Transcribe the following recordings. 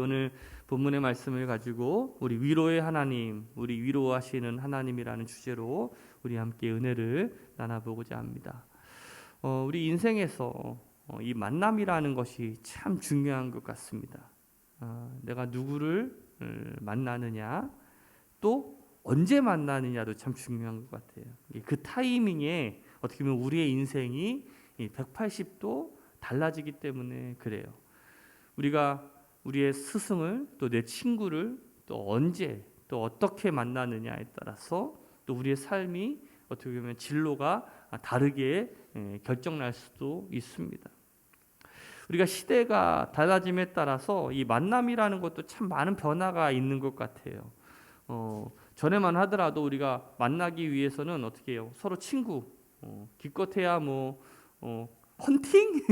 오늘 본문의 말씀을 가지고 우리 위로의 하나님, 우리 위로하시는 하나님이라는 주제로 우리 함께 은혜를 나눠보고자 합니다. 우리 인생에서 이 만남이라는 것이 참 중요한 것 같습니다. 내가 누구를 만나느냐, 또 언제 만나느냐도 참 중요한 것 같아요. 그 타이밍에 어떻게 보면 우리의 인생이 180도 달라지기 때문에 그래요. 우리가 우리의 스승을, 또 내 친구를 또 언제 또 어떻게 만나느냐에 따라서 또 우리의 삶이 어떻게 보면 진로가 다르게 결정날 수도 있습니다. 우리가 시대가 달라짐에 따라서 이 만남이라는 것도 참 많은 변화가 있는 것 같아요. 전에만 하더라도 우리가 만나기 위해서는 어떻게 해요? 서로 친구, 기껏해야 헌팅,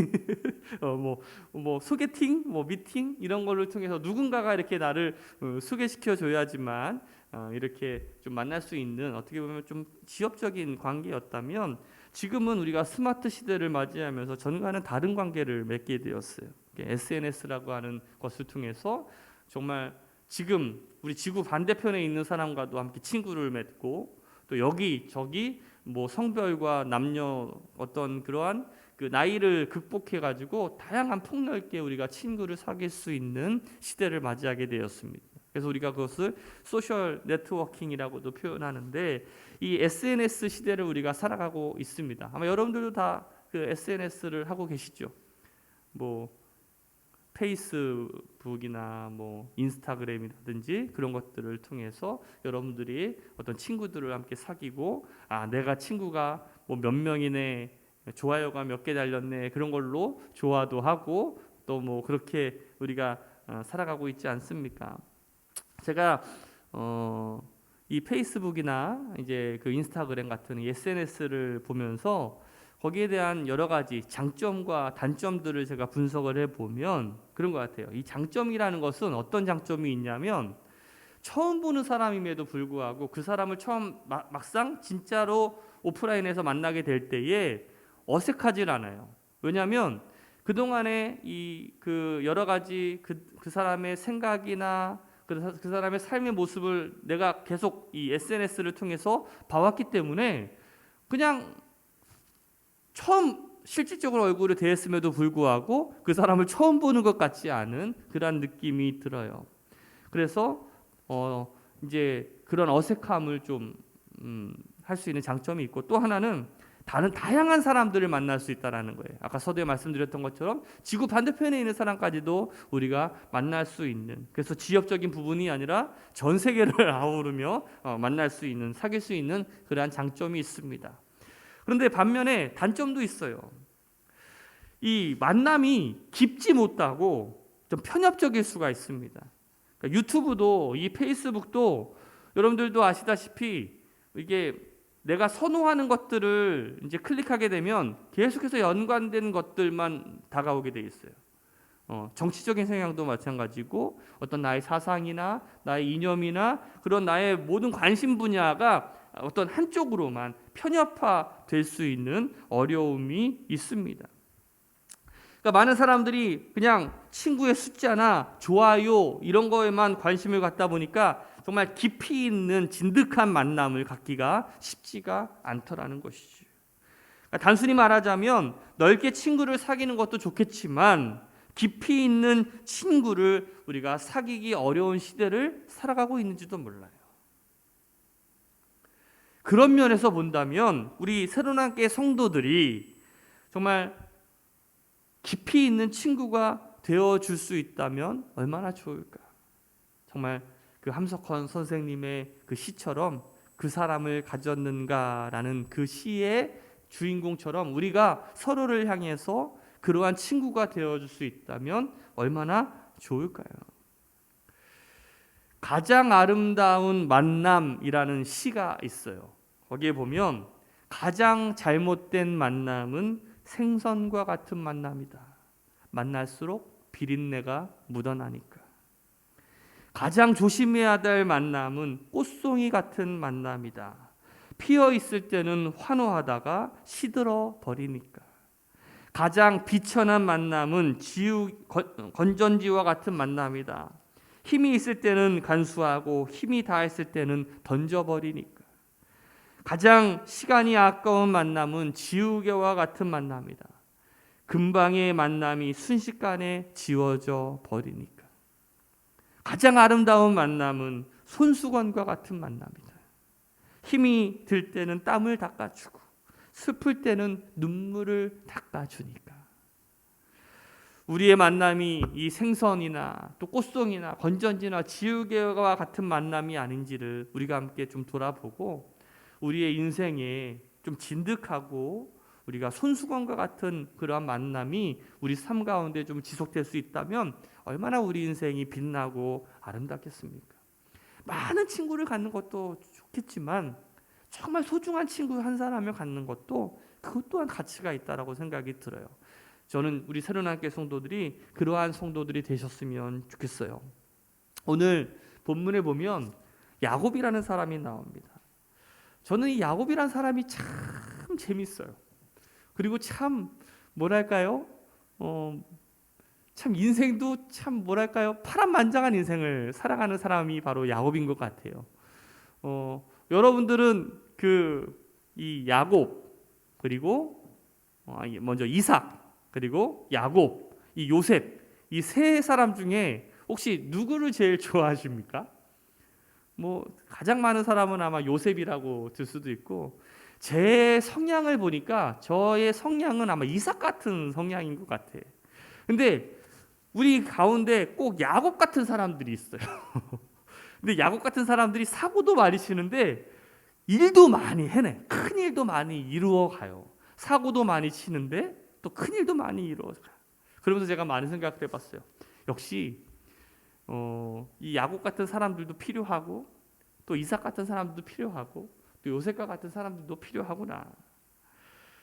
소개팅, 미팅 이런 거를 통해서 누군가가 이렇게 나를 소개시켜 줘야지만 이렇게 좀 만날 수 있는 어떻게 보면 좀 지역적인 관계였다면 지금은 우리가 스마트 시대를 맞이하면서 전과는 다른 관계를 맺게 되었어요. SNS라고 하는 것을 통해서 정말 지금 우리 지구 반대편에 있는 사람과도 함께 친구를 맺고 또 여기 저기 성별과 남녀 어떤 그러한 그 나이를 극복해 가지고 다양한 폭넓게 우리가 친구를 사귈 수 있는 시대를 맞이하게 되었습니다. 그래서 우리가 그것을 소셜 네트워킹이라고도 표현하는데 이 SNS 시대를 우리가 살아가고 있습니다. 아마 여러분들도 다 그 SNS를 하고 계시죠. 페이스북이나 인스타그램이라든지 그런 것들을 통해서 여러분들이 어떤 친구들을 함께 사귀고 내가 친구가 몇 명이네, 좋아요가 몇 개 달렸네, 그런 걸로 좋아도 하고 또 그렇게 우리가 살아가고 있지 않습니까? 제가 이 페이스북이나 이제 그 인스타그램 같은 SNS를 보면서 거기에 대한 여러 가지 장점과 단점들을 제가 분석을 해보면 그런 것 같아요. 이 장점이라는 것은 어떤 장점이 있냐면 처음 보는 사람임에도 불구하고 그 사람을 막상 진짜로 오프라인에서 만나게 될 때에 어색하질 않아요. 왜냐하면 그동안에 그 여러 가지 그 사람의 생각이나 그 사람의 삶의 모습을 내가 계속 이 SNS를 통해서 봐왔기 때문에 그냥 처음 실질적으로 얼굴을 대했음에도 불구하고 그 사람을 처음 보는 것 같지 않은 그런 느낌이 들어요. 그래서 이제 그런 어색함을 좀 할 수 있는 장점이 있고, 또 하나는 다양한 사람들을 만날 수 있다는 거예요. 아까 서두에 말씀드렸던 것처럼 지구 반대편에 있는 사람까지도 우리가 만날 수 있는, 그래서 지역적인 부분이 아니라 전 세계를 아우르며 만날 수 있는, 사귈 수 있는 그러한 장점이 있습니다. 그런데 반면에 단점도 있어요. 이 만남이 깊지 못하고 좀 편협적일 수가 있습니다. 그러니까 유튜브도 이 페이스북도 여러분들도 아시다시피 이게 내가 선호하는 것들을 이제 클릭하게 되면 계속해서 연관된 것들만 다가오게 돼 있어요. 정치적인 성향도 마찬가지고 어떤 나의 사상이나 나의 이념이나 그런 나의 모든 관심 분야가 어떤 한쪽으로만 편협화될 수 있는 어려움이 있습니다. 그러니까 많은 사람들이 그냥 친구의 숫자나 좋아요 이런 거에만 관심을 갖다 보니까 정말 깊이 있는 진득한 만남을 갖기가 쉽지가 않더라는 것이죠. 그러니까 단순히 말하자면 넓게 친구를 사귀는 것도 좋겠지만 깊이 있는 친구를 우리가 사귀기 어려운 시대를 살아가고 있는지도 몰라요. 그런 면에서 본다면 우리 새로나게 성도들이 정말 깊이 있는 친구가 되어줄 수 있다면 얼마나 좋을까. 정말 그 함석헌 선생님의 그 시처럼 그 사람을 가졌는가라는 그 시의 주인공처럼 우리가 서로를 향해서 그러한 친구가 되어줄 수 있다면 얼마나 좋을까요? 가장 아름다운 만남이라는 시가 있어요. 거기에 보면 가장 잘못된 만남은 생선과 같은 만남이다. 만날수록 비린내가 묻어나니까. 가장 조심해야 될 만남은 꽃송이 같은 만남이다. 피어 있을 때는 환호하다가 시들어 버리니까. 가장 비천한 만남은 건전지와 같은 만남이다. 힘이 있을 때는 간수하고 힘이 다했을 때는 던져버리니까. 가장 시간이 아까운 만남은 지우개와 같은 만남이다. 금방의 만남이 순식간에 지워져 버리니까. 가장 아름다운 만남은 손수건과 같은 만남이다. 힘이 들 때는 땀을 닦아주고 슬플 때는 눈물을 닦아주니까. 우리의 만남이 이 생선이나 또 꽃송이나 건전지나 지우개와 같은 만남이 아닌지를 우리가 함께 좀 돌아보고 우리의 인생에 좀 진득하고 우리가 손수건과 같은 그러한 만남이 우리 삶 가운데 좀 지속될 수 있다면 얼마나 우리 인생이 빛나고 아름답겠습니까? 많은 친구를 갖는 것도 좋겠지만 정말 소중한 친구 한 사람을 갖는 것도 그것 또한 가치가 있다라고 생각이 들어요. 저는 우리 새로나교회 성도들이 그러한 성도들이 되셨으면 좋겠어요. 오늘 본문에 보면 야곱이라는 사람이 나옵니다. 저는 이 야곱이라는 사람이 참 재밌어요. 그리고 참 뭐랄까요? 참 인생도 참 뭐랄까요? 파란만장한 인생을 살아가는 사람이 바로 야곱인 것 같아요. 여러분들은 이 야곱 그리고 먼저 이삭 그리고 야곱 이 요셉 이 세 사람 중에 혹시 누구를 제일 좋아하십니까? 뭐 가장 많은 사람은 아마 요셉이라고 들 수도 있고 제 성향을 보니까 저의 성향은 아마 이삭 같은 성향인 것 같아. 근데 우리 가운데 꼭 야곱 같은 사람들이 있어요. 근데 야곱 같은 사람들이 사고도 많이 치는데 일도 많이 해내. 큰 일도 많이 이루어 가요. 사고도 많이 치는데 또 큰 일도 많이 이루어 가요. 그러면서 제가 많은 생각을 해봤어요. 역시 이 야곱 같은 사람들도 필요하고 또 이삭 같은 사람들도 필요하고 또 요셉과 같은 사람들도 필요하구나.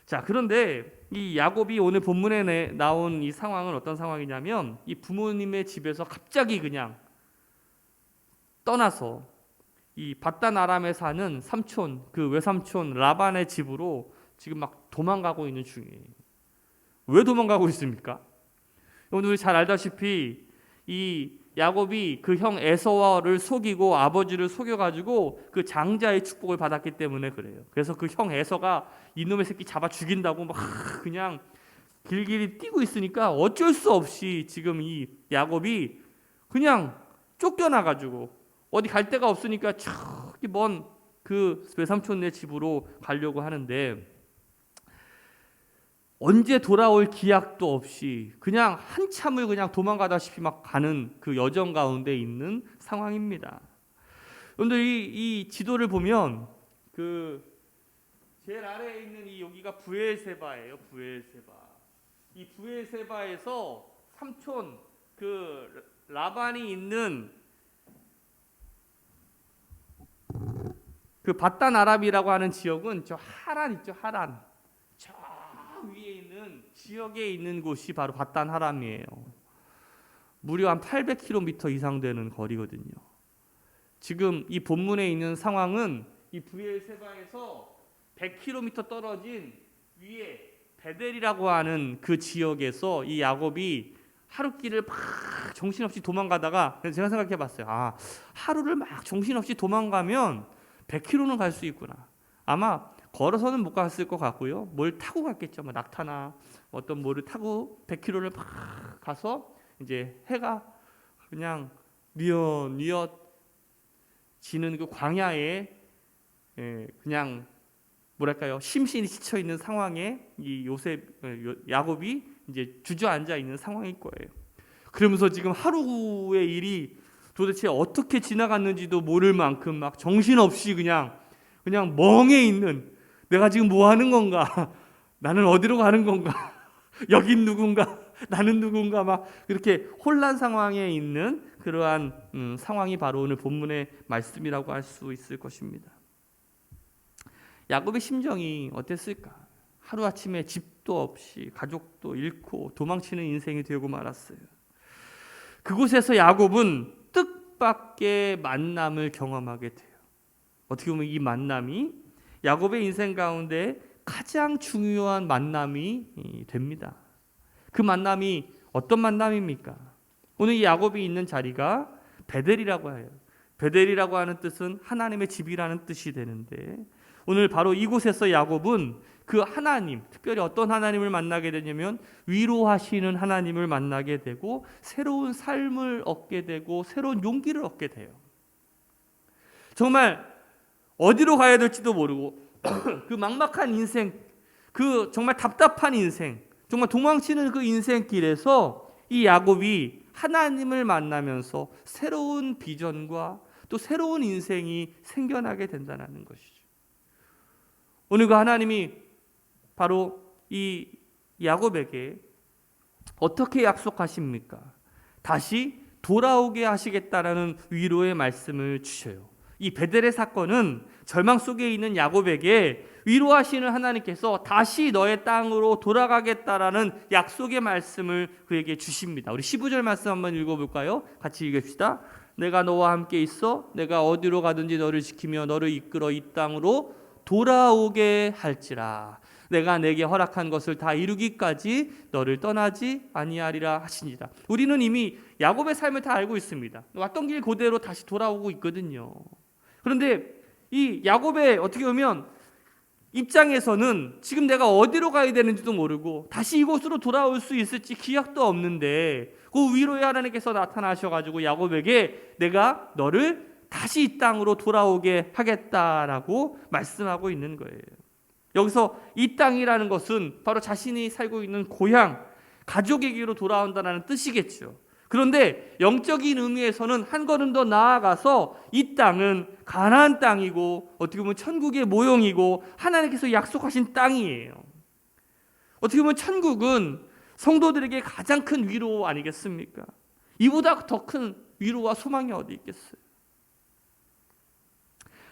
자, 그런데 이 야곱이 오늘 본문에 나온 이 상황은 어떤 상황이냐면 이 부모님의 집에서 갑자기 그냥 떠나서 이 밧단 아람에 사는 삼촌, 그 외삼촌 라반의 집으로 지금 막 도망가고 있는 중이에요. 왜 도망가고 있습니까? 오늘 잘 알다시피 이 야곱이 그 형 에서를 속이고 아버지를 속여가지고 그 장자의 축복을 받았기 때문에 그래요. 그래서 그 형 에서가 이놈의 새끼 잡아 죽인다고 막 그냥 길길이 뛰고 있으니까 어쩔 수 없이 지금 이 야곱이 그냥 쫓겨나가지고 어디 갈 데가 없으니까 저기 먼 그 외삼촌네 집으로 가려고 하는데 언제 돌아올 기약도 없이 그냥 한참을 그냥 도망가다시피 막 가는 그 여정 가운데 있는 상황입니다. 그런데 이 지도를 보면 그 제일 아래에 있는 이 여기가 브엘세바예요. 브엘세바. 이 브엘세바에서 삼촌 그 라반이 있는 그 밧단 아람이라고 하는 지역은 저 하란 있죠. 하란. 저 위에 있는 지역에 있는 곳이 바로 밧단 아람이에요. 무려 한 800km 이상 되는 거리거든요. 지금 이 본문에 있는 상황은 이 브엘세바에서 100km 떨어진 위에 베델이라고 하는 그 지역에서 이 야곱이 하루길을 막 정신없이 도망가다가 제가 생각해 봤어요. 아, 하루를 막 정신없이 도망가면 100km는 갈 수 있구나. 아마 걸어서는 못 갔을 것 같고요. 뭘 타고 갔겠죠. 뭐 낙타나 어떤 뭐를 타고 100km를 막 가서 이제 해가 그냥 뉘엿뉘엿 지는 그 광야에 그냥 뭐랄까요? 심신이 지쳐 있는 상황에 이 야곱이 이제 주저앉아 있는 상황일 거예요. 그러면서 지금 하루의 일이 도대체 어떻게 지나갔는지도 모를 만큼 막 정신없이 그냥 멍해 있는 내가 지금 뭐 하는 건가? 나는 어디로 가는 건가? 여긴 누군가? 나는 누군가? 막 이렇게 혼란 상황에 있는 그러한 상황이 바로 오늘 본문의 말씀이라고 할 수 있을 것입니다. 야곱의 심정이 어땠을까? 하루아침에 집도 없이 가족도 잃고 도망치는 인생이 되고 말았어요. 그곳에서 야곱은 뜻밖의 만남을 경험하게 돼요. 어떻게 보면 이 만남이 야곱의 인생 가운데 가장 중요한 만남이 됩니다. 그 만남이 어떤 만남입니까? 오늘 이 야곱이 있는 자리가 베델이라고 해요. 베델이라고 하는 뜻은 하나님의 집이라는 뜻이 되는데, 오늘 바로 이곳에서 야곱은 그 하나님, 특별히 어떤 하나님을 만나게 되냐면 위로하시는 하나님을 만나게 되고 새로운 삶을 얻게 되고 새로운 용기를 얻게 돼요. 정말 어디로 가야 될지도 모르고 그 막막한 인생, 그 정말 답답한 인생, 정말 도망치는 그 인생길에서 이 야곱이 하나님을 만나면서 새로운 비전과 또 새로운 인생이 생겨나게 된다는 것이죠. 오늘 그 하나님이 바로 이 야곱에게 어떻게 약속하십니까? 다시 돌아오게 하시겠다라는 위로의 말씀을 주셔요. 이 베델의 사건은 절망 속에 있는 야곱에게 위로하시는 하나님께서 다시 너의 땅으로 돌아가겠다라는 약속의 말씀을 그에게 주십니다. 우리 15절 말씀 한번 읽어볼까요? 같이 읽읍시다. 내가 너와 함께 있어 내가 어디로 가든지 너를 지키며 너를 이끌어 이 땅으로 돌아오게 할지라. 내가 내게 허락한 것을 다 이루기까지 너를 떠나지 아니하리라 하시니라. 우리는 이미 야곱의 삶을 다 알고 있습니다. 왔던 길 그대로 다시 돌아오고 있거든요. 그런데 이 야곱의 어떻게 보면 입장에서는 지금 내가 어디로 가야 되는지도 모르고 다시 이곳으로 돌아올 수 있을지 기약도 없는데 그 위로의 하나님께서 나타나셔가지고 야곱에게 내가 너를 다시 이 땅으로 돌아오게 하겠다라고 말씀하고 있는 거예요. 여기서 이 땅이라는 것은 바로 자신이 살고 있는 고향, 가족에게로 돌아온다는 뜻이겠죠. 그런데 영적인 의미에서는 한 걸음 더 나아가서 이 땅은 가나안 땅이고 어떻게 보면 천국의 모형이고 하나님께서 약속하신 땅이에요. 어떻게 보면 천국은 성도들에게 가장 큰 위로 아니겠습니까? 이보다 더 큰 위로와 소망이 어디 있겠어요?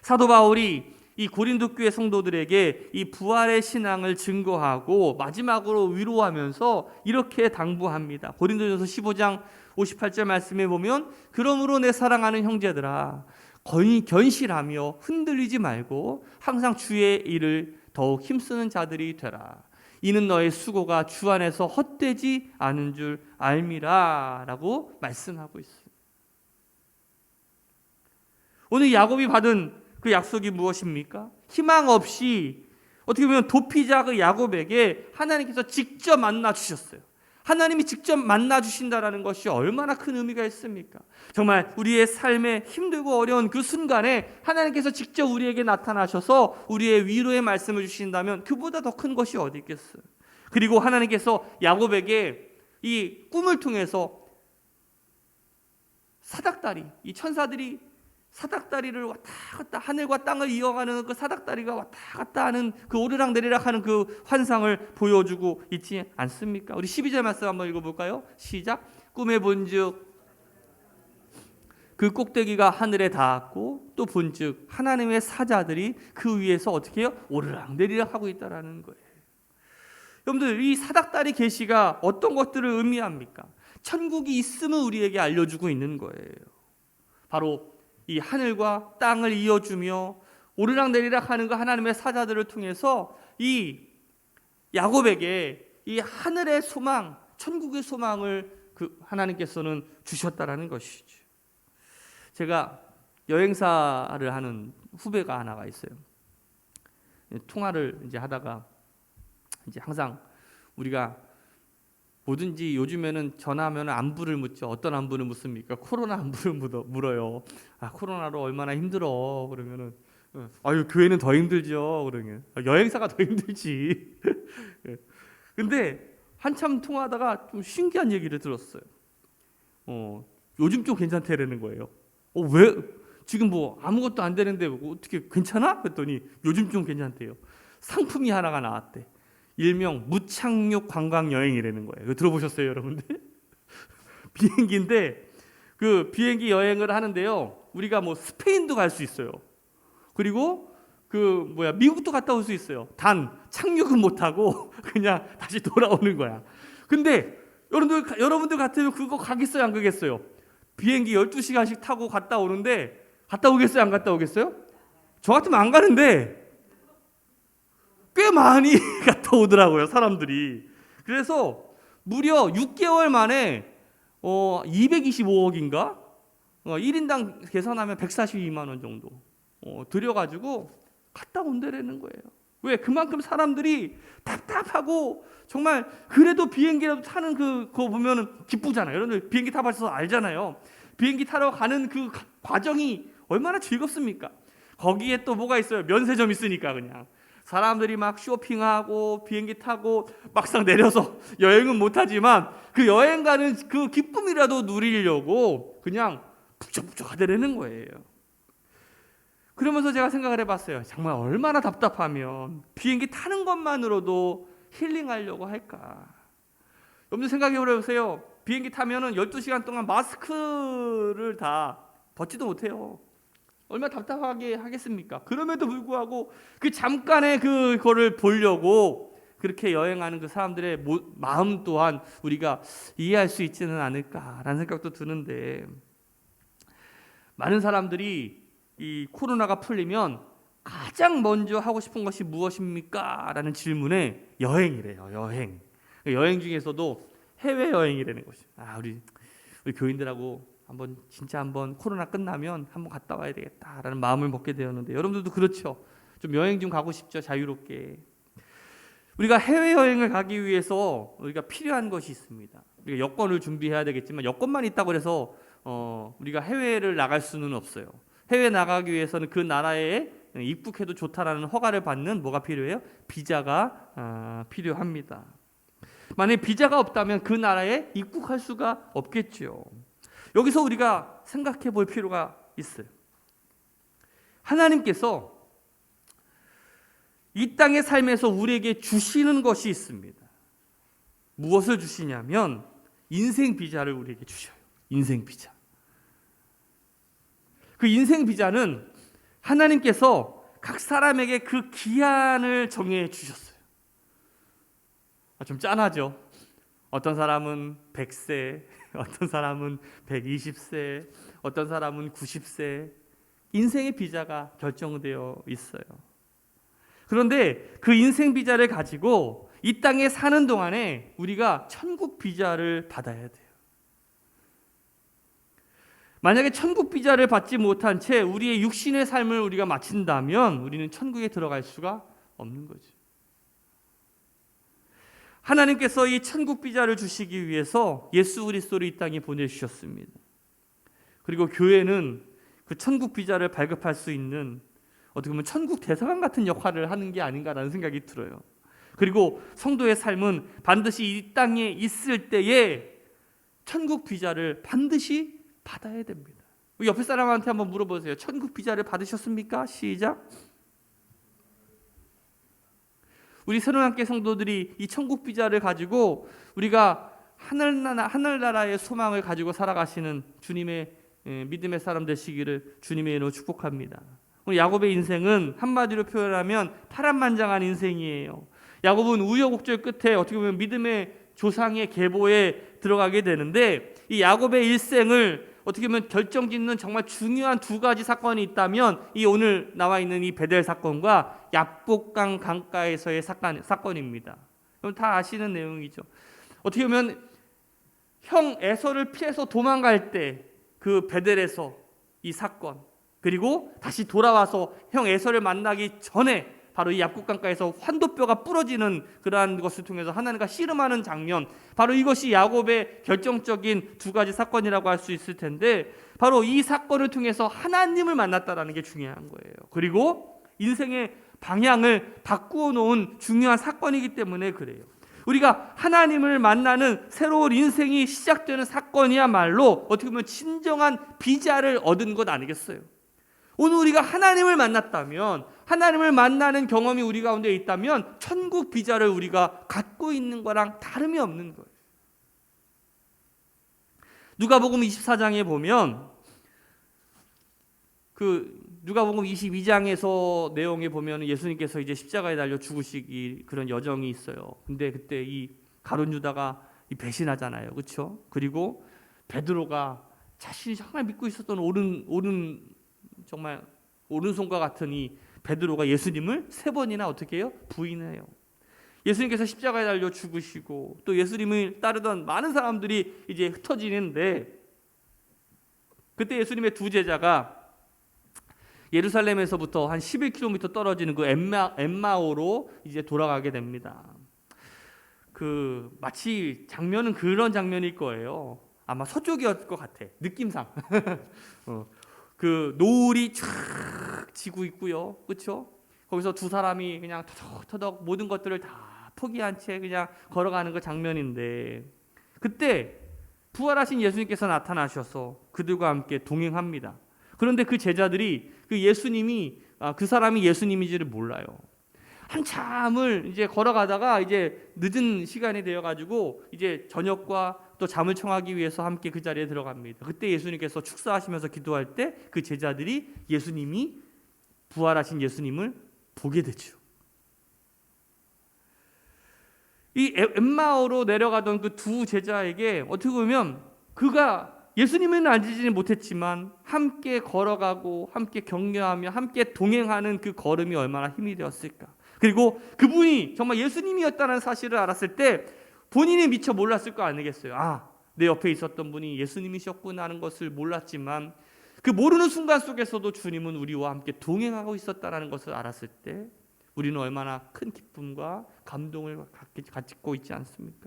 사도 바울이 이 고린도 교회 성도들에게 이 부활의 신앙을 증거하고 마지막으로 위로하면서 이렇게 당부합니다. 고린도전서 15장 58절 말씀에 보면 그러므로 내 사랑하는 형제들아 견실하며 흔들리지 말고 항상 주의 일을 더욱 힘쓰는 자들이 되라. 이는 너의 수고가 주 안에서 헛되지 않은 줄 알미라 라고 말씀하고 있습니다. 오늘 야곱이 받은 그 약속이 무엇입니까? 희망 없이 어떻게 보면 도피자 그 야곱에게 하나님께서 직접 만나 주셨어요. 하나님이 직접 만나 주신다라는 것이 얼마나 큰 의미가 있습니까? 정말 우리의 삶에 힘들고 어려운 그 순간에 하나님께서 직접 우리에게 나타나셔서 우리의 위로의 말씀을 주신다면 그보다 더 큰 것이 어디 있겠어요? 그리고 하나님께서 야곱에게 이 꿈을 통해서 사닥다리, 이 천사들이 사닥다리를 왔다 갔다 하늘과 땅을 이어가는 그 사닥다리가 왔다 갔다 하는 그 오르락내리락 하는 그 환상을 보여주고 있지 않습니까? 우리 12절 말씀 한번 읽어볼까요? 시작. 꿈에 본즉 그 꼭대기가 하늘에 닿았고 또 본즉 하나님의 사자들이 그 위에서 어떻게 해요? 오르락내리락 하고 있다라는 거예요. 여러분들 이 사닥다리 계시가 어떤 것들을 의미합니까? 천국이 있음을 우리에게 알려주고 있는 거예요. 바로 이 하늘과 땅을 이어주며 오르락내리락 하는 그 하나님의 사자들을 통해서 이 야곱에게 이 하늘의 소망, 천국의 소망을 그 하나님께서는 주셨다라는 것이죠. 제가 여행사를 하는 후배가 하나가 있어요. 통화를 이제 하다가 이제 항상 우리가 뭐든지 요즘에는 전화하면 안부를 묻죠. 어떤 안부를 묻습니까? 코로나 안부를 물어요. 아, 코로나로 얼마나 힘들어. 그러면은 아유, 교회는 더 힘들죠. 그러면 여행사가 더 힘들지. 근데 한참 통화하다가 좀 신기한 얘기를 들었어요. 요즘 좀 괜찮다라는 거예요. 왜? 지금 뭐 아무것도 안 되는데 어떻게 괜찮아? 그랬더니 요즘 좀 괜찮대요. 상품이 하나가 나왔대. 일명 무착륙 관광 여행이라는 거예요. 이거 들어보셨어요, 여러분들? 비행기인데 그 비행기 여행을 하는데요. 우리가 뭐 스페인도 갈 수 있어요. 그리고 미국도 갔다 올 수 있어요. 단 착륙은 못 하고 그냥 다시 돌아오는 거야. 근데 여러분들 같으면 그거 가겠어요, 안 가겠어요? 비행기 12시간씩 타고 갔다 오는데 갔다 오겠어요, 안 갔다 오겠어요? 저 같으면 안 가는데 꽤 많이 갔다 오더라고요, 사람들이. 그래서 무려 6개월 만에 225억인가? 1인당 계산하면 142만 원 정도 들여가지고 갔다 온다라는 거예요. 왜? 그만큼 사람들이 답답하고 정말 그래도 비행기라도 타는 그거 보면은 기쁘잖아요. 여러분들 비행기 타봐서 알잖아요. 비행기 타러 가는 그 과정이 얼마나 즐겁습니까? 거기에 또 뭐가 있어요? 면세점 있으니까 그냥 사람들이 막 쇼핑하고 비행기 타고 막상 내려서 여행은 못하지만 그 여행 가는 그 기쁨이라도 누리려고 그냥 북적북적 하더라는 거예요. 그러면서 제가 생각을 해봤어요. 정말 얼마나 답답하면 비행기 타는 것만으로도 힐링하려고 할까. 여러분들 생각해 보세요. 비행기 타면은 12시간 동안 마스크를 다 벗지도 못해요. 얼마나 답답하게 하겠습니까? 그럼에도 불구하고 그 잠깐의 그거를 보려고 그렇게 여행하는 그 사람들의 마음 또한 우리가 이해할 수 있지는 않을까라는 생각도 드는데, 많은 사람들이 이 코로나가 풀리면 가장 먼저 하고 싶은 것이 무엇입니까? 라는 질문에 여행이래요. 여행 중에서도 해외여행이라는 것이. 우리 교인들하고 한번 코로나 끝나면 한번 갔다 와야 되겠다라는 마음을 먹게 되었는데, 여러분들도 그렇죠? 좀 여행 좀 가고 싶죠? 자유롭게. 우리가 해외여행을 가기 위해서 우리가 필요한 것이 있습니다. 우리가 여권을 준비해야 되겠지만 여권만 있다고 해서 우리가 해외를 나갈 수는 없어요. 해외 나가기 위해서는 그 나라에 입국해도 좋다라는 허가를 받는 뭐가 필요해요? 비자가 필요합니다. 만약에 비자가 없다면 그 나라에 입국할 수가 없겠죠. 여기서 우리가 생각해 볼 필요가 있어요. 하나님께서 이 땅의 삶에서 우리에게 주시는 것이 있습니다. 무엇을 주시냐면 인생 비자를 우리에게 주셔요. 인생 비자. 그 인생 비자는 하나님께서 각 사람에게 그 기한을 정해 주셨어요. 좀 짠하죠? 어떤 사람은 100세, 어떤 사람은 120세, 어떤 사람은 90세. 인생의 비자가 결정되어 있어요. 그런데 그 인생 비자를 가지고 이 땅에 사는 동안에 우리가 천국 비자를 받아야 돼요. 만약에 천국 비자를 받지 못한 채 우리의 육신의 삶을 우리가 마친다면 우리는 천국에 들어갈 수가 없는 거죠. 하나님께서 이 천국 비자를 주시기 위해서 예수 그리스도를 이 땅에 보내주셨습니다. 그리고 교회는 그 천국 비자를 발급할 수 있는 어떻게 보면 천국 대사관 같은 역할을 하는 게 아닌가라는 생각이 들어요. 그리고 성도의 삶은 반드시 이 땅에 있을 때에 천국 비자를 반드시 받아야 됩니다. 옆에 사람한테 한번 물어보세요. 천국 비자를 받으셨습니까? 시작. 우리 새로운학교 성도들이 이 천국 비자를 가지고 우리가 하늘나라의 소망을 가지고 살아가시는 주님의 믿음의 사람 되시기를 주님의 이름으로 축복합니다. 우리 야곱의 인생은 한마디로 표현하면 파란만장한 인생이에요. 야곱은 우여곡절 끝에 어떻게 보면 믿음의 조상의 계보에 들어가게 되는데, 이 야곱의 일생을 어떻게 보면 결정짓는 정말 중요한 두 가지 사건이 있다면 이 오늘 나와 있는 이 베델 사건과 야복강 강가에서의 사건입니다. 여러분 다 아시는 내용이죠. 어떻게 보면 형 에서를 피해서 도망갈 때 그 베델에서 이 사건, 그리고 다시 돌아와서 형 에서를 만나기 전에 바로 이 야복강가에서 환도뼈가 부러지는 그러한 것을 통해서 하나님과 씨름하는 장면, 바로 이것이 야곱의 결정적인 두 가지 사건이라고 할 수 있을 텐데, 바로 이 사건을 통해서 하나님을 만났다라는 게 중요한 거예요. 그리고 인생의 방향을 바꾸어 놓은 중요한 사건이기 때문에 그래요. 우리가 하나님을 만나는 새로운 인생이 시작되는 사건이야말로 어떻게 보면 진정한 비자를 얻은 것 아니겠어요? 오늘 우리가 하나님을 만났다면, 하나님을 만나는 경험이 우리 가운데 있다면 천국 비자를 우리가 갖고 있는 거랑 다름이 없는 거예요. 누가복음 24장에 보면 누가복음 22장에서 내용에 보면 예수님께서 이제 십자가에 달려 죽으시기 그런 여정이 있어요. 근데 그때 이 가룟 유다가 배신하잖아요. 그렇죠? 그리고 베드로가 자신이 정말 믿고 있었던 정말 오른손과 같은 이 베드로가 예수님을 3번이나 어떻게 해요? 부인해요. 예수님께서 십자가에 달려 죽으시고 또 예수님을 따르던 많은 사람들이 이제 흩어지는데, 그때 예수님의 두 제자가 예루살렘에서부터 한 11km 떨어지는 그 엠마오로 이제 돌아가게 됩니다. 마치 장면은 그런 장면일 거예요. 아마 서쪽이었을 것 같아. 느낌상. 노을이 쫙 지고 있고요. 그렇죠? 거기서 두 사람이 그냥 터덕터덕 모든 것들을 다 포기한 채 그냥 걸어가는 그 장면인데, 그때 부활하신 예수님께서 나타나셔서 그들과 함께 동행합니다. 그런데 그 제자들이 그 사람이 예수님인지를 몰라요. 한참을 이제 걸어가다가 이제 늦은 시간이 되어가지고 이제 저녁과 또 잠을 청하기 위해서 함께 그 자리에 들어갑니다. 그때 예수님께서 축사하시면서 기도할 때 그 제자들이 부활하신 예수님을 보게 되죠. 이 엠마오로 내려가던 그 두 제자에게 어떻게 보면 그가 예수님은 알지는 못했지만 함께 걸어가고 함께 격려하며 함께 동행하는 그 걸음이 얼마나 힘이 되었을까. 그리고 그분이 정말 예수님이었다는 사실을 알았을 때 본인이 미처 몰랐을 거 아니겠어요. 내 옆에 있었던 분이 예수님이셨구나 하는 것을 몰랐지만 그 모르는 순간 속에서도 주님은 우리와 함께 동행하고 있었다는 것을 알았을 때 우리는 얼마나 큰 기쁨과 감동을 갖고 있지 않습니까?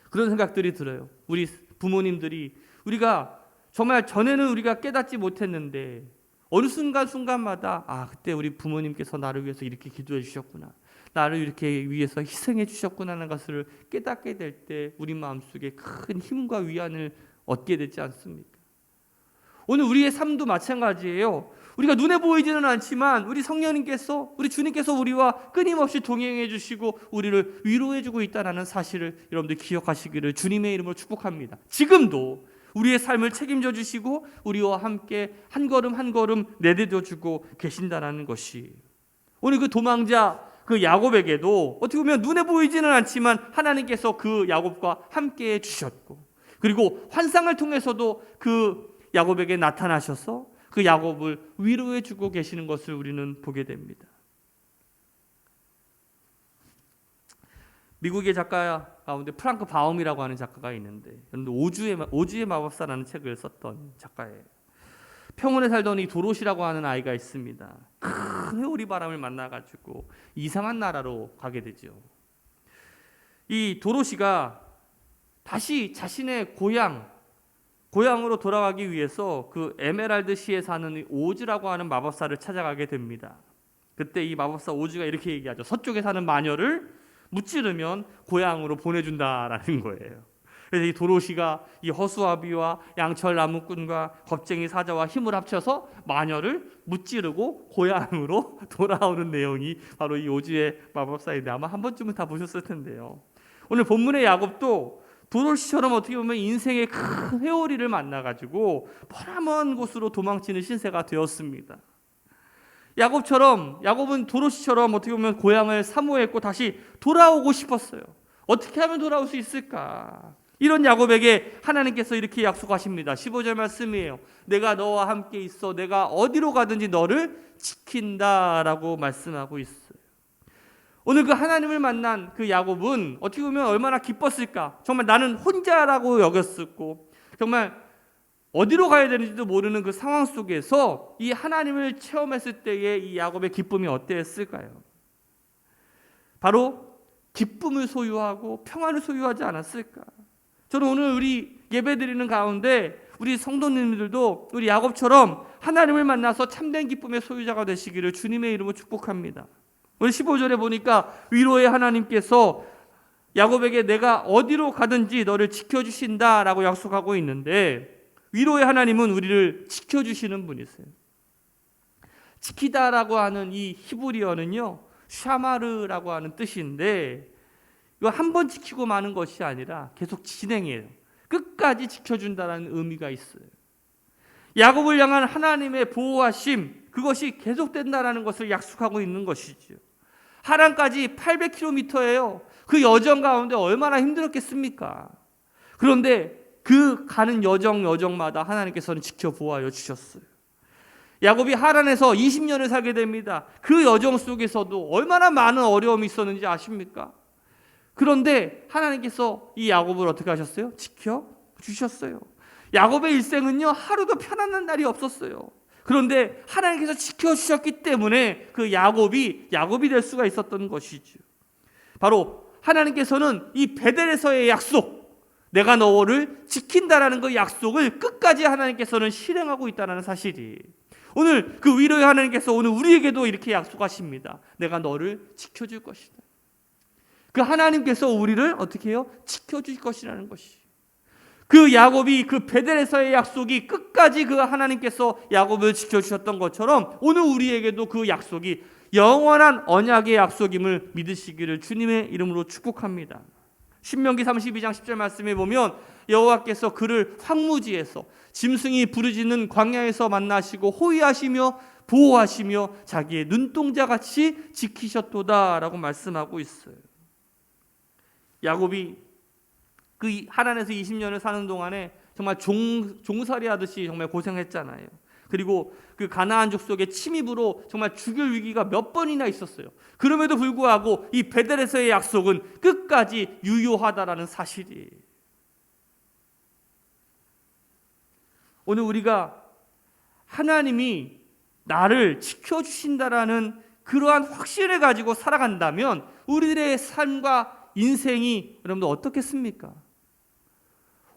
그런 생각들이 들어요. 우리 부모님들이 우리가 정말 전에는 우리가 깨닫지 못했는데 어느 순간마다 그때 우리 부모님께서 나를 위해서 이렇게 기도해 주셨구나, 나를 이렇게 위해서 희생해 주셨구나 하는 것을 깨닫게 될 때 우리 마음속에 큰 힘과 위안을 얻게 되지 않습니까? 오늘 우리의 삶도 마찬가지예요. 우리가 눈에 보이지는 않지만 우리 성령님께서, 우리 주님께서 우리와 끊임없이 동행해 주시고 우리를 위로해 주고 있다는 사실을 여러분들 기억하시기를 주님의 이름으로 축복합니다. 지금도 우리의 삶을 책임져 주시고 우리와 함께 한 걸음 한 걸음 내디뎌 주고 계신다는 것이, 오늘 그 도망자 그 야곱에게도 어떻게 보면 눈에 보이지는 않지만 하나님께서 그 야곱과 함께 해 주셨고, 그리고 환상을 통해서도 그 야곱에게 나타나셔서 그 야곱을 위로해 주고 계시는 것을 우리는 보게 됩니다. 미국의 작가 가운데 프랑크 바움이라고 하는 작가가 있는데, 오주의 마법사라는 책을 썼던 작가예요. 평원에 살던 이 도로시라고 하는 아이가 있습니다. 큰 회오리 바람을 만나가지고 이상한 나라로 가게 되죠. 이 도로시가 다시 자신의 고향으로 돌아가기 위해서 그 에메랄드 시에 사는 오즈라고 하는 마법사를 찾아가게 됩니다. 그때 이 마법사 오즈가 이렇게 얘기하죠. 서쪽에 사는 마녀를 무찌르면 고향으로 보내준다라는 거예요. 그래서 이 도로시가 이 허수아비와 양철 나무꾼과 겁쟁이 사자와 힘을 합쳐서 마녀를 무찌르고 고향으로 돌아오는 내용이 바로 이 오즈의 마법사인데, 아마 한 번쯤은 다 보셨을 텐데요. 오늘 본문의 야곱도 도로시처럼 어떻게 보면 인생의 큰 회오리를 만나가지고 멀먼 곳으로 도망치는 신세가 되었습니다. 야곱은 도로시처럼 어떻게 보면 고향을 사모했고 다시 돌아오고 싶었어요. 어떻게 하면 돌아올 수 있을까? 이런 야곱에게 하나님께서 이렇게 약속하십니다. 15절 말씀이에요. 내가 너와 함께 있어 내가 어디로 가든지 너를 지킨다라고 말씀하고 있어요. 오늘 그 하나님을 만난 그 야곱은 어떻게 보면 얼마나 기뻤을까? 정말 나는 혼자라고 여겼었고 정말 어디로 가야 되는지도 모르는 그 상황 속에서 이 하나님을 체험했을 때의 이 야곱의 기쁨이 어땠을까요? 바로 기쁨을 소유하고 평안을 소유하지 않았을까? 저는 오늘 우리 예배드리는 가운데 우리 성도님들도 우리 야곱처럼 하나님을 만나서 참된 기쁨의 소유자가 되시기를 주님의 이름으로 축복합니다. 오늘 15절에 보니까 위로의 하나님께서 야곱에게 내가 어디로 가든지 너를 지켜주신다라고 약속하고 있는데, 위로의 하나님은 우리를 지켜주시는 분이세요. 지키다라고 하는 이 히브리어는요, 샤마르라고 하는 뜻인데, 이거 한 번 지키고 마는 것이 아니라 계속 진행해요. 끝까지 지켜준다는 의미가 있어요. 야곱을 향한 하나님의 보호하심, 그것이 계속된다는 것을 약속하고 있는 것이죠. 하란까지 800km예요. 그 여정 가운데 얼마나 힘들었겠습니까? 그런데 그 가는 여정마다 하나님께서는 지켜보아여 주셨어요. 야곱이 하란에서 20년을 살게 됩니다. 그 여정 속에서도 얼마나 많은 어려움이 있었는지 아십니까? 그런데 하나님께서 이 야곱을 어떻게 하셨어요? 지켜주셨어요. 야곱의 일생은요, 하루도 편안한 날이 없었어요. 그런데 하나님께서 지켜주셨기 때문에 그 야곱이 될 수가 있었던 것이죠. 바로 하나님께서는 이 베델에서의 약속, 내가 너를 지킨다라는 그 약속을 끝까지 하나님께서는 실행하고 있다는 사실이, 오늘 그 위로의 하나님께서 오늘 우리에게도 이렇게 약속하십니다. 내가 너를 지켜줄 것이다. 그 하나님께서 우리를 어떻게 해요? 지켜줄 것이라는 것이, 그 야곱이 그 베델에서의 약속이 끝까지 그 하나님께서 야곱을 지켜주셨던 것처럼 오늘 우리에게도 그 약속이 영원한 언약의 약속임을 믿으시기를 주님의 이름으로 축복합니다. 신명기 32장 10절 말씀에 보면 여호와께서 그를 황무지에서 짐승이 부르짖는 광야에서 만나시고 호위하시며 보호하시며 자기의 눈동자같이 지키셨도다라고 말씀하고 있어요. 야곱이 그 하란에서 20년을 사는 동안에 정말 종살이 하듯이 정말 고생했잖아요. 그리고 그 가나안 족속의 침입으로 정말 죽을 위기가 몇 번이나 있었어요. 그럼에도 불구하고 이 베델에서의 약속은 끝까지 유효하다라는 사실이, 오늘 우리가 하나님이 나를 지켜주신다라는 그러한 확신을 가지고 살아간다면 우리들의 삶과 인생이 여러분들 어떻겠습니까?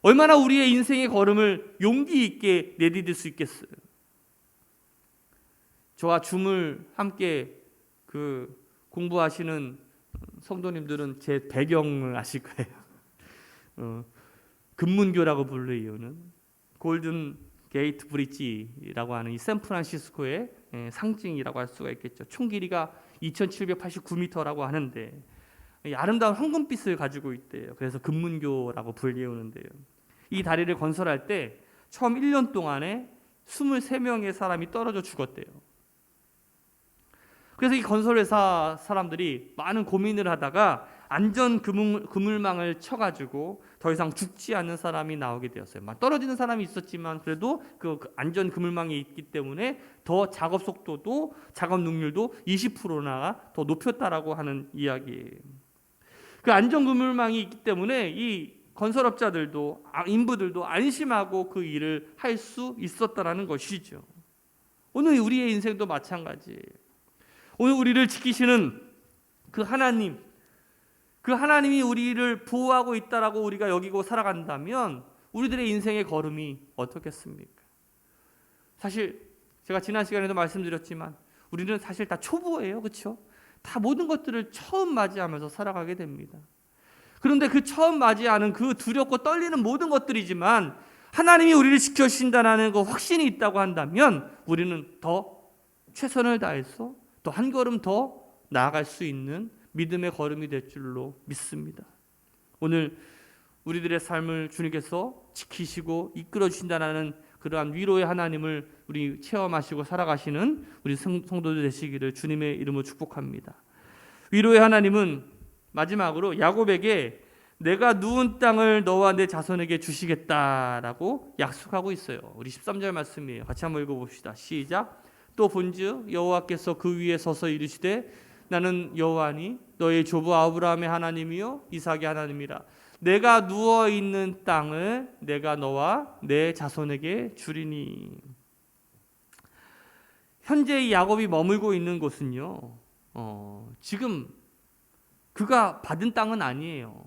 얼마나 우리의 인생의 걸음을 용기 있게 내디딜 수 있겠어요? 저와 줌을 함께 공부하시는 성도님들은 제 배경을 아실 거예요. 금문교라고 부르는 이유는 골든 게이트 브릿지라고 하는 이 샌프란시스코의 상징이라고 할 수가 있겠죠. 총 길이가 2789m라고 하는데 아름다운 황금빛을 가지고 있대요. 그래서 금문교라고 불리우는데요. 이 다리를 건설할 때 처음 1년 동안에 23명의 사람이 떨어져 죽었대요. 그래서 이 건설회사 사람들이 많은 고민을 하다가 안전 그물망을 쳐가지고 더 이상 죽지 않는 사람이 나오게 되었어요. 떨어지는 사람이 있었지만 그래도 그 안전 그물망이 있기 때문에 더 작업 속도도 작업 능률도 20%나 더 높였다라고 하는 이야기예요. 그 안전 그물망이 있기 때문에 이 건설업자들도 인부들도 안심하고 그 일을 할 수 있었다라는 것이죠. 오늘 우리의 인생도 마찬가지예요. 오늘 우리를 지키시는 그 하나님, 그 하나님이 우리를 보호하고 있다라고 우리가 여기고 살아간다면 우리들의 인생의 걸음이 어떻겠습니까? 사실 제가 지난 시간에도 말씀드렸지만 우리는 사실 다 초보예요. 그렇죠? 다 모든 것들을 처음 맞이하면서 살아가게 됩니다. 그런데 그 처음 맞이하는 그 두렵고 떨리는 모든 것들이지만 하나님이 우리를 지켜주신다는 그 확신이 있다고 한다면 우리는 더 최선을 다해서 또 한 걸음 더 나아갈 수 있는 믿음의 걸음이 될 줄로 믿습니다. 오늘 우리들의 삶을 주님께서 지키시고 이끌어 주신다는 그러한 위로의 하나님을 우리 체험하시고 살아가시는 우리 성도들 되시기를 주님의 이름으로 축복합니다. 위로의 하나님은 마지막으로 야곱에게 내가 누운 땅을 너와 내 자손에게 주시겠다라고 약속하고 있어요. 우리 13절 말씀이에요. 같이 한번 읽어봅시다. 시작. 또 본즉 여호와께서 그 위에 서서 이르시되 나는 여호와니 너의 조부 아브라함의 하나님이요 이삭의 하나님이라. 내가 누워 있는 땅을 내가 너와 내 자손에게 주리니. 현재 이 야곱이 머물고 있는 곳은요, 지금 그가 받은 땅은 아니에요.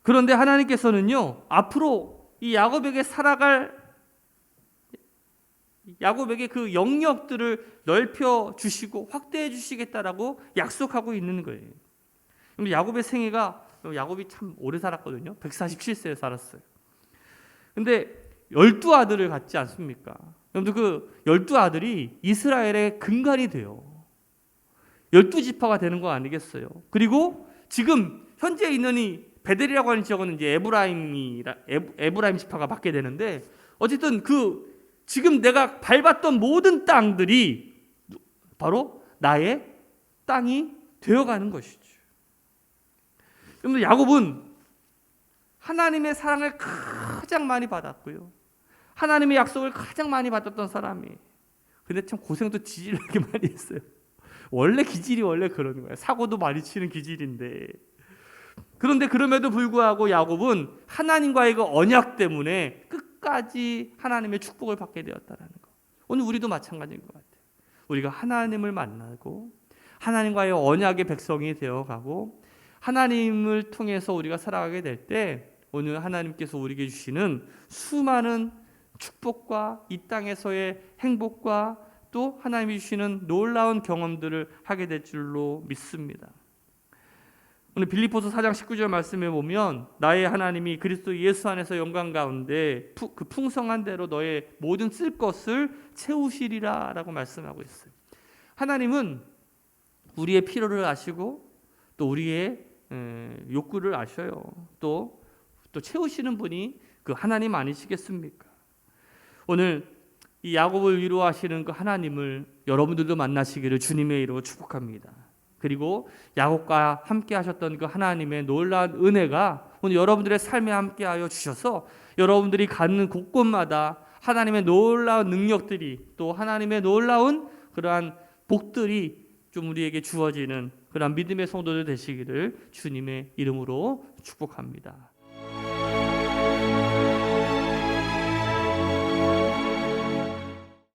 그런데 하나님께서는요, 앞으로 이 야곱에게 야곱에게 그 영역들을 넓혀 주시고 확대해 주시겠다라고 약속하고 있는 거예요. 야곱의 생애가, 야곱이 참 오래 살았거든요. 147세에 살았어요. 근데 12아들을 갖지 않습니까? 여러분들 그 12아들이 이스라엘의 근간이 돼요. 12지파가 되는 거 아니겠어요? 그리고 지금 현재 있는 이 베델이라고 하는 지역은 이제 에브라임 지파가 받게 되는데, 어쨌든 그 지금 내가 밟았던 모든 땅들이 바로 나의 땅이 되어가는 것이죠. 여러분, 야곱은 하나님의 사랑을 가장 많이 받았고요, 하나님의 약속을 가장 많이 받았던 사람이. 근데 참 고생도 지질하게 많이 했어요. 원래 기질이 원래 그런 거예요. 사고도 많이 치는 기질인데 그런데 그럼에도 불구하고 야곱은 하나님과의 그 언약 때문에 끝까지 하나님의 축복을 받게 되었다라는 거. 오늘 우리도 마찬가지인 것 같아요. 우리가 하나님을 만나고 하나님과의 언약의 백성이 되어가고 하나님을 통해서 우리가 살아가게 될 때 오늘 하나님께서 우리에게 주시는 수많은 축복과 이 땅에서의 행복과 또 하나님이 주시는 놀라운 경험들을 하게 될 줄로 믿습니다. 오늘 빌립보서 4장 19절 말씀에 보면 나의 하나님이 그리스도 예수 안에서 영광 가운데 그 풍성한 대로 너의 모든 쓸 것을 채우시리라 라고 말씀하고 있어요. 하나님은 우리의 필요를 아시고 또 우리의 욕구를 아셔요. 또 채우시는 분이 그 하나님 아니시겠습니까? 오늘 이 야곱을 위로하시는 그 하나님을 여러분들도 만나시기를 주님의 이름으로 축복합니다. 그리고 야곱과 함께 하셨던 그 하나님의 놀라운 은혜가 오늘 여러분들의 삶에 함께하여 주셔서 여러분들이 가는 곳곳마다 하나님의 놀라운 능력들이 또 하나님의 놀라운 그러한 복들이 좀 우리에게 주어지는 그러한 믿음의 성도들 되시기를 주님의 이름으로 축복합니다.